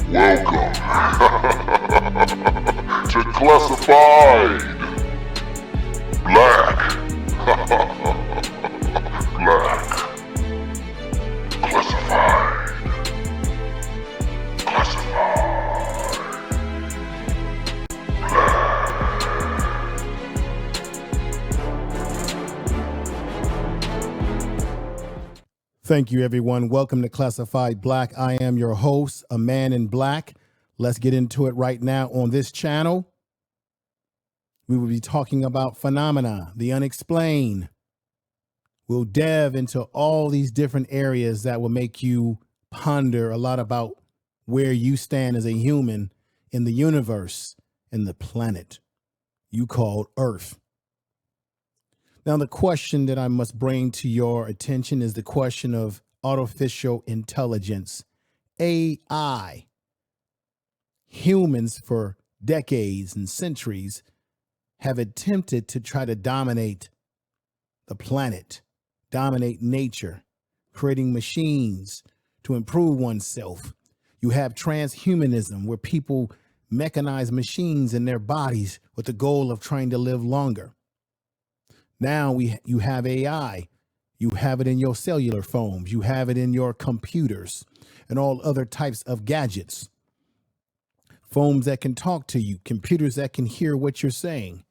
Welcome to Classified Black. Black. Classified. Classified. Thank you, everyone. Welcome to Classified Black. I am your host, a man in black. Let's get into it right now. On this channel, we will be talking about phenomena, the unexplained. We'll delve into all these different areas that will make you ponder a lot about where you stand as a human in the universe, in the planet you call Earth. Now, the question that I must bring to your attention is the question of artificial intelligence, AI. Humans for decades and centuries have attempted to try to dominate the planet, dominate nature, creating machines to improve oneself. You have transhumanism, where people mechanize machines in their bodies with the goal of trying to live longer. Now you have AI. You have it in your cellular phones. You have it in your computers and all other types of gadgets. Phones that can talk to you, computers that can hear what you're saying.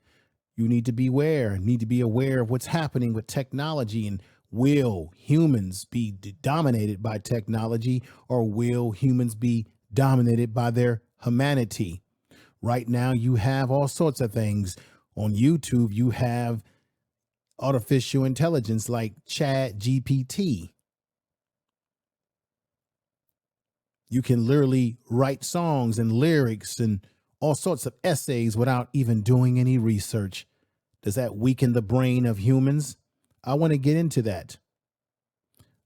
You need to be aware of what's happening with technology, and will humans be dominated by technology, or will humans be dominated by their humanity? Right now, you have all sorts of things. On YouTube, you have artificial intelligence like ChatGPT. You can literally write songs and lyrics and all sorts of essays without even doing any research. Does that weaken the brain of humans? I want to get into that.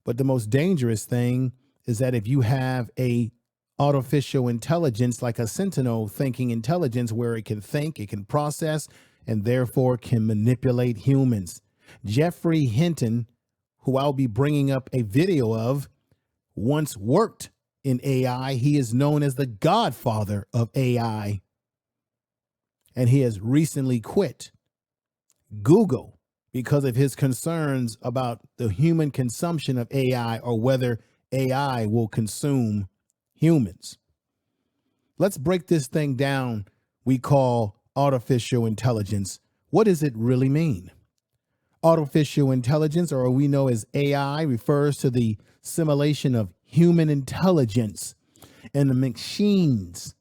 But the most dangerous thing is that if you have a artificial intelligence like a sentinel thinking intelligence, where it can think, it can process, and therefore can manipulate humans. Geoffrey Hinton, who I'll be bringing up a video of, once worked in AI. He is known as the godfather of AI. And he has recently quit Google because of his concerns about the human consumption of AI, or whether AI will consume humans. Let's break this thing down we call artificial intelligence. What does it really mean? Artificial intelligence, or we know as AI, refers to the simulation of human intelligence and the machines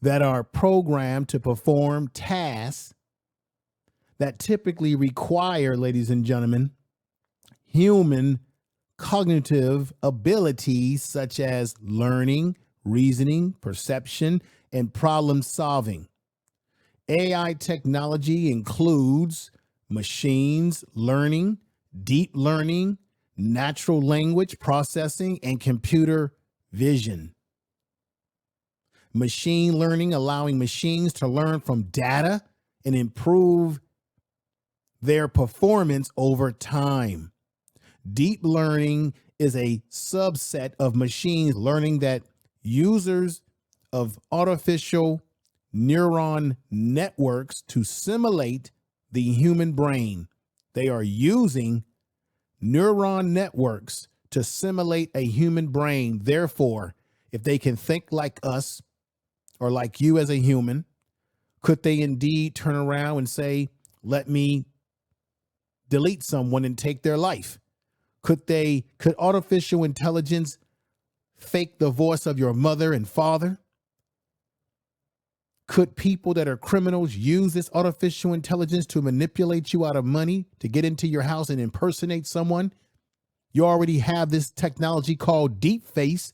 that are programmed to perform tasks that typically require, ladies and gentlemen, human cognitive abilities such as learning, reasoning, perception, and problem solving. AI technology includes machines learning, deep learning, natural language processing, and computer vision. Machine learning, allowing machines to learn from data and improve their performance over time. Deep learning is a subset of machines learning that users of artificial neuron networks to simulate the human brain. They are using neuron networks to simulate a human brain. Therefore, if they can think like us or like you as a human, could they indeed turn around and say, let me delete someone and take their life? Could artificial intelligence fake the voice of your mother and father? Could people that are criminals use this artificial intelligence to manipulate you out of money, to get into your house and impersonate someone? You already have this technology called deep face,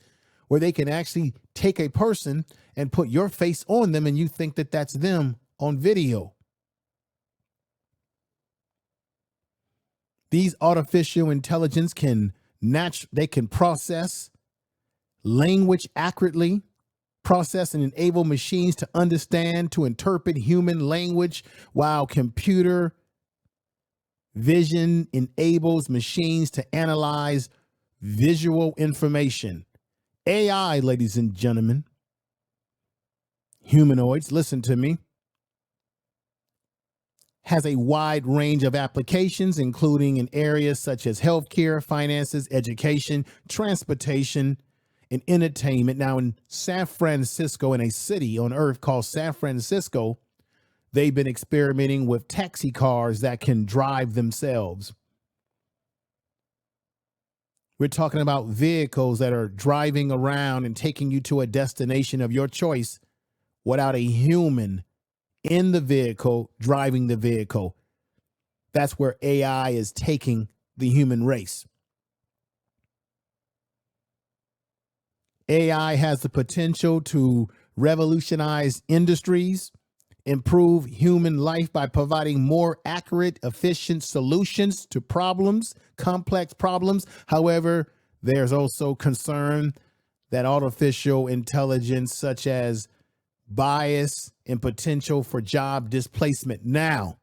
where they can actually take a person and put your face on them, and you think that that's them on video. These artificial intelligence can process language accurately, process and enable machines to understand, to interpret human language, while computer vision enables machines to analyze visual information. AI, ladies and gentlemen, humanoids, listen to me, has a wide range of applications, including in areas such as healthcare, finances, education, transportation, and entertainment. Now, in San Francisco, in a city on earth called San Francisco, they've been experimenting with taxi cars that can drive themselves. We're talking about vehicles that are driving around and taking you to a destination of your choice without a human in the vehicle driving the vehicle. That's where AI is taking the human race. AI has the potential to revolutionize industries, improve human life by providing more accurate, efficient solutions to problems, complex problems. However, there's also concern that artificial intelligence, such as bias and potential for job displacement. Now,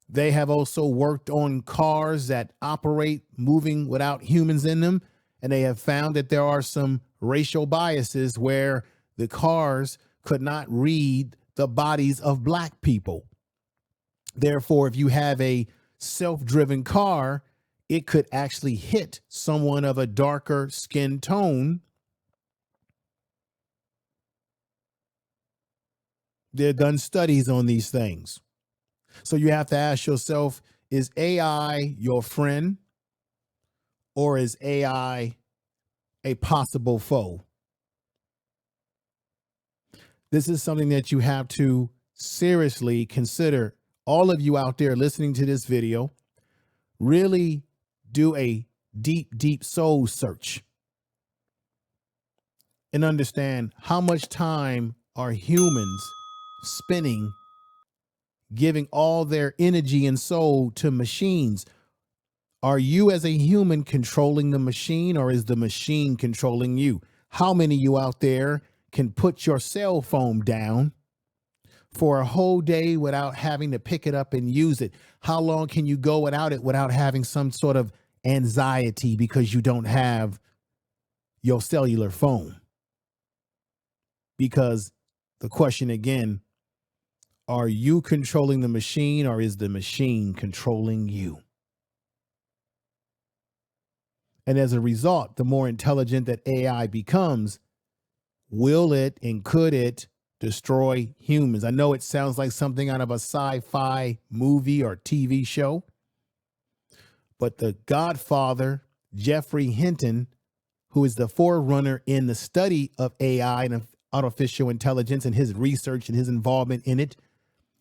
they have also worked on cars that operate moving without humans in them, and they have found that there are some racial biases where the cars could not read the bodies of black people. Therefore, if you have a self-driven car, it could actually hit someone of a darker skin tone. They've done studies on these things. So you have to ask yourself, is AI your friend, or is AI a possible foe? This is something that you have to seriously consider. All of you out there listening to this video, really do a deep, deep soul search and understand how much time are humans spending giving all their energy and soul to machines. Are you as a human controlling the machine, or is the machine controlling you? How many of you out there can put your cell phone down for a whole day without having to pick it up and use it? How long can you go without it without having some sort of anxiety because you don't have your cellular phone? Because the question again, are you controlling the machine, or is the machine controlling you? And as a result, the more intelligent that AI becomes, will it and could it destroy humans? I know it sounds like something out of a sci-fi movie or TV show, but the godfather, Geoffrey Hinton, who is the forerunner in the study of AI and artificial intelligence and his research and his involvement in it,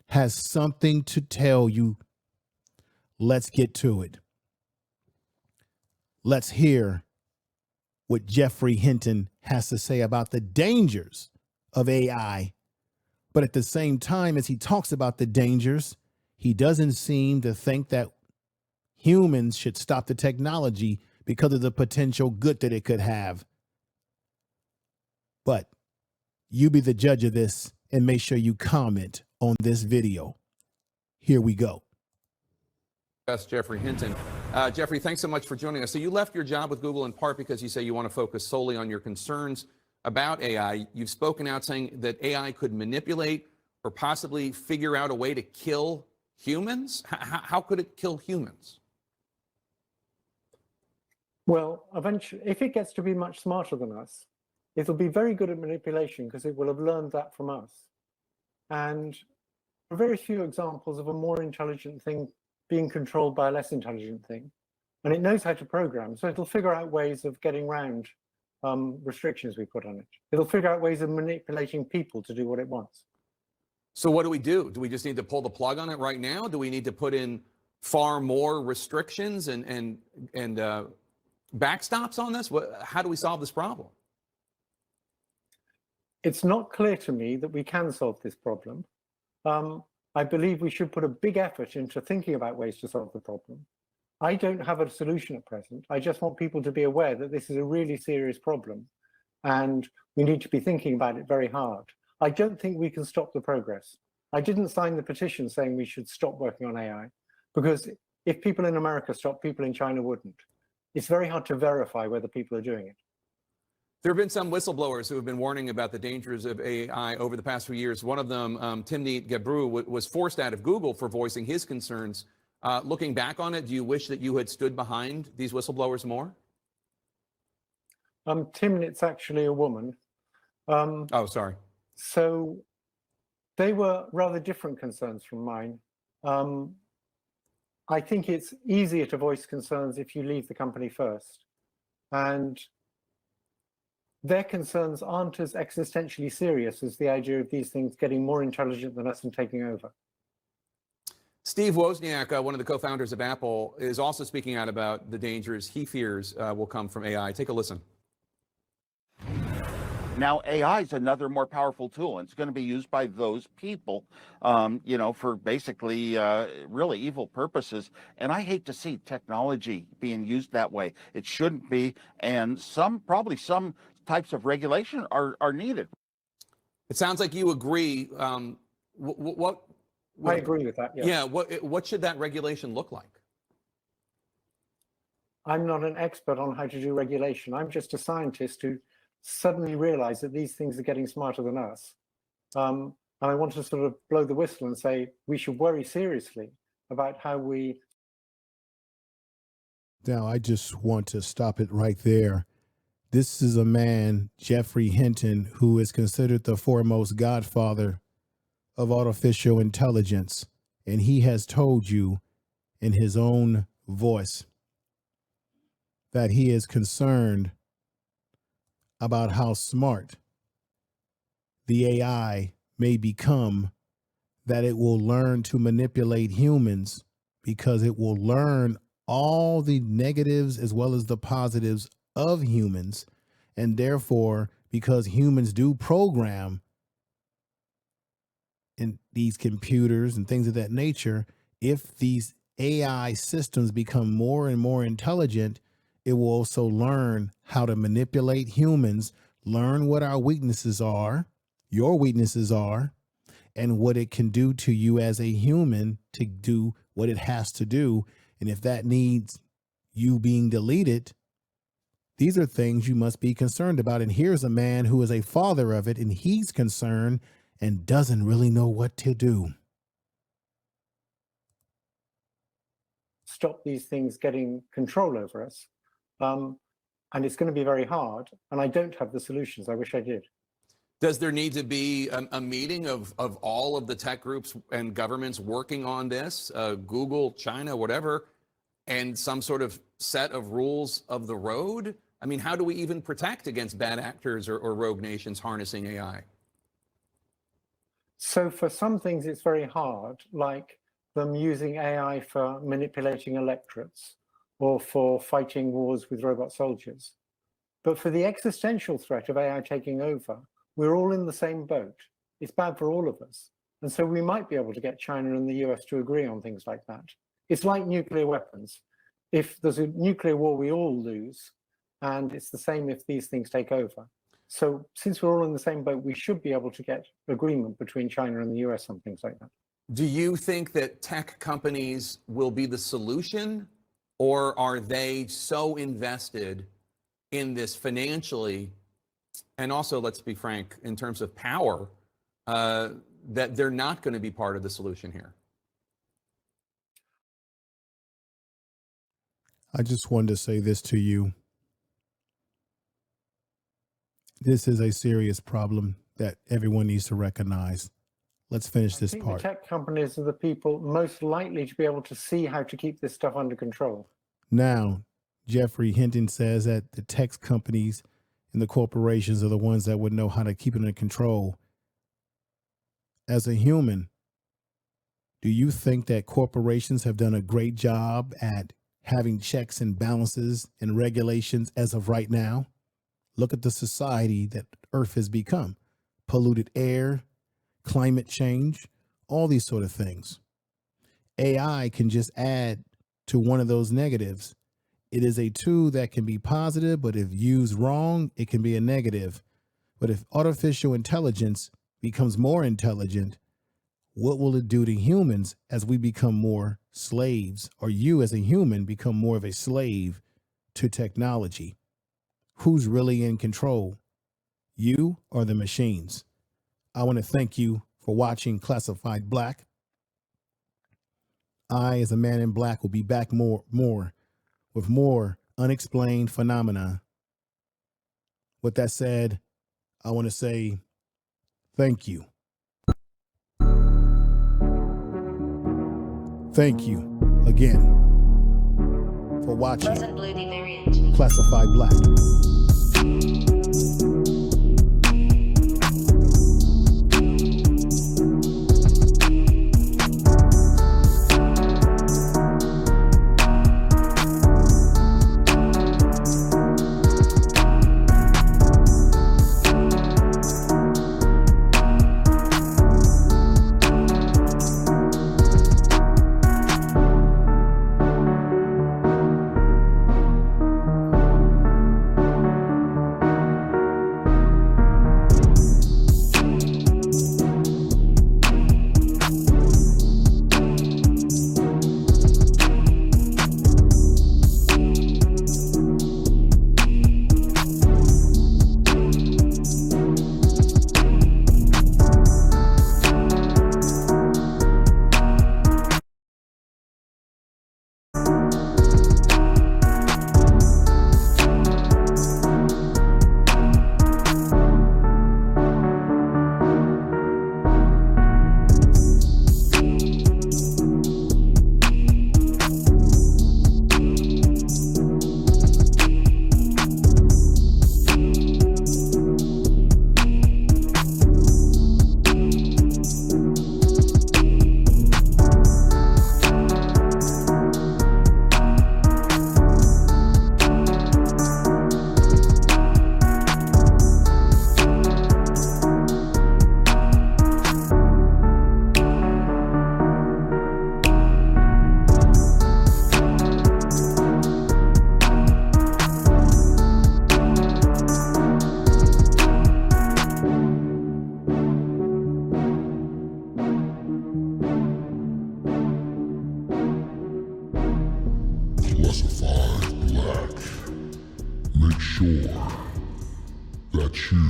has something to tell you. Let's get to it. Let's hear what Geoffrey Hinton has to say about the dangers of AI. But at the same time, as he talks about the dangers, he doesn't seem to think that humans should stop the technology because of the potential good that it could have. But you be the judge of this and make sure you comment on this video. Here we go. That's Geoffrey Hinton. Geoffrey, thanks so much for joining us. So you left your job with Google in part because you say you want to focus solely on your concerns about AI. You've spoken out saying that AI could manipulate or possibly figure out a way to kill humans. How could it kill humans? Well, eventually, if it gets to be much smarter than us, it'll be very good at manipulation because it will have learned that from us. And there are very few examples of a more intelligent thing being controlled by a less intelligent thing. And it knows how to program, so it'll figure out ways of getting around restrictions we put on it. It'll figure out ways of manipulating people to do what it wants. So what do we do? Do we just need to pull the plug on it right now? Do we need to put in far more restrictions and backstops on this? How do we solve this problem? It's not clear to me that we can solve this problem. I believe we should put a big effort into thinking about ways to solve the problem. I don't have a solution at present. I just want people to be aware that this is a really serious problem and we need to be thinking about it very hard. I don't think we can stop the progress. I didn't sign the petition saying we should stop working on AI because if people in America stopped, people in China wouldn't. It's very hard to verify whether people are doing it. There have been some whistleblowers who have been warning about the dangers of AI over the past few years. One of them, Timnit Gebru, was forced out of Google for voicing his concerns. Looking back on it, do you wish that you had stood behind these whistleblowers more? Timnit's actually a woman. Oh, sorry. So they were rather different concerns from mine. I think it's easier to voice concerns if you leave the company first. And their concerns aren't as existentially serious as the idea of these things getting more intelligent than us and taking over. Steve Wozniak, one of the co-founders of Apple, is also speaking out about the dangers he fears will come from AI. Take a listen. Now, AI is another more powerful tool, and it's going to be used by those people, for basically really evil purposes. And I hate to see technology being used that way. It shouldn't be, and probably some types of regulation are needed. It sounds like you agree. I agree with that. Yes. Yeah. What should that regulation look like? I'm not an expert on how to do regulation. I'm just a scientist who suddenly realized that these things are getting smarter than us. And I want to sort of blow the whistle and say we should worry seriously about how we. Now, I just want to stop it right there. This is a man, Geoffrey Hinton, who is considered the foremost godfather of artificial intelligence. And he has told you in his own voice that he is concerned about how smart the AI may become, that it will learn to manipulate humans because it will learn all the negatives as well as the positives of humans. And therefore, because humans do program in these computers and things of that nature, if these AI systems become more and more intelligent, it will also learn how to manipulate humans, learn what our weaknesses are, your weaknesses are, and what it can do to you as a human to do what it has to do. And if that needs you being deleted, these are things you must be concerned about. And here's a man who is a father of it, and he's concerned and doesn't really know what to do. Stop these things getting control over us. And it's going to be very hard. And I don't have the solutions. I wish I did. Does there need to be a meeting of all of the tech groups and governments working on this, Google, China, whatever, and some sort of set of rules of the road? I mean, how do we even protect against bad actors or rogue nations harnessing AI? So for some things, it's very hard, like them using AI for manipulating electorates or for fighting wars with robot soldiers. But for the existential threat of AI taking over, we're all in the same boat. It's bad for all of us. And so we might be able to get China and the US to agree on things like that. It's like nuclear weapons. If there's a nuclear war, we all lose. And it's the same if these things take over. So since we're all in the same boat, we should be able to get agreement between China and the US on things like that. Do you think that tech companies will be the solution, or are they so invested in this financially, and also, let's be frank, in terms of power, that they're not going to be part of the solution here? I just wanted to say this to you. This is a serious problem that everyone needs to recognize. Let's finish this part. The tech companies are the people most likely to be able to see how to keep this stuff under control. Now, Geoffrey Hinton says that the tech companies and the corporations are the ones that would know how to keep it under control. As a human, do you think that corporations have done a great job at having checks and balances and regulations as of right now? Look at the society that Earth has become. Polluted air, climate change, all these sort of things. AI can just add to one of those negatives. It is a tool that can be positive, but if used wrong, it can be a negative. But if artificial intelligence becomes more intelligent, what will it do to humans as we become more slaves, or you as a human become more of a slave to technology? Who's really in control? You or the machines? I want to thank you for watching Classified Black. I, as a man in black, will be back with more unexplained phenomena. With that said, I want to say thank you. Thank you again for watching Classified Black. Classified Black. Make sure that you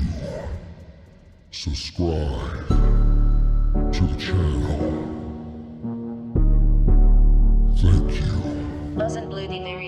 subscribe to the channel. Thank you. Doesn't Bloody Mary